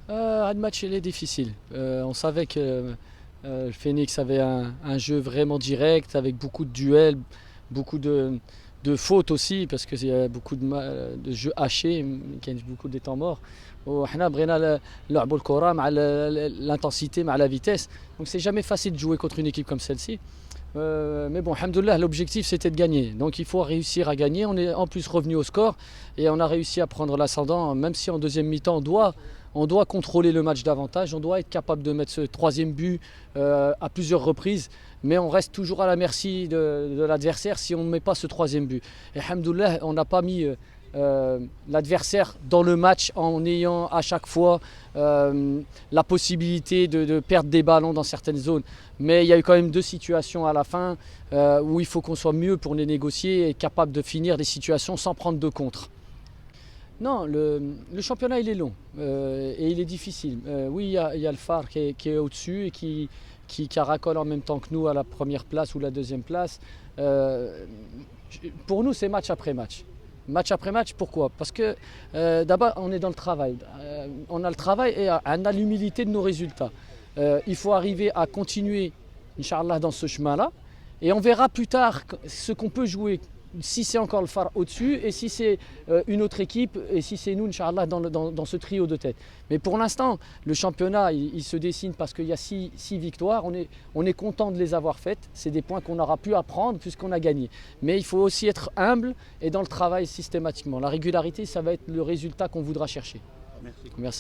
Le match il est difficile. On savait que le Phoenix avait un jeu vraiment direct, avec beaucoup de duels, beaucoup de fautes aussi, parce qu'il y a beaucoup de jeux hachés, il y a beaucoup de temps morts. وحنا بغينا نلعبوا الكرة مع l'intensité, مع la vitesse. Donc c'est jamais facile de jouer contre une équipe comme celle-ci. Mais bon, alhamdoulilah, l'objectif c'était de gagner. Donc il faut réussir à gagner. On est en plus revenu au score et on a réussi à prendre l'ascendant, même si en deuxième mi-temps on doit contrôler le match davantage, on doit être capable de mettre ce troisième but à plusieurs reprises, mais on reste toujours à la merci de l'adversaire si on ne met pas ce troisième but. Et alhamdoulilah, on n'a pas mis l'adversaire dans le match en ayant à chaque fois la possibilité de perdre des ballons dans certaines zones. Mais il y a eu quand même deux situations à la fin où il faut qu'on soit mieux pour les négocier et capable de finir des situations sans prendre de contre. Non, le championnat il est long et il est difficile. Oui, il y a le phare qui est au-dessus et qui caracole en même temps que nous à la première place ou la deuxième place. Pour nous, c'est match après match. Match après match, pourquoi? Parce que d'abord, on est dans le travail. On a le travail et on a l'humilité de nos résultats. Il faut arriver à continuer, Inch'Allah, dans ce chemin-là. Et on verra plus tard ce qu'on peut jouer, si c'est encore le phare au-dessus, et si c'est une autre équipe, et si c'est nous, Inch'Allah, dans ce trio de tête. Mais pour l'instant, le championnat, il se dessine parce qu'il y a six victoires. On est content de les avoir faites. C'est des points qu'on aura pu apprendre puisqu'on a gagné. Mais il faut aussi être humble et dans le travail systématiquement. La régularité, ça va être le résultat qu'on voudra chercher. Merci. Merci.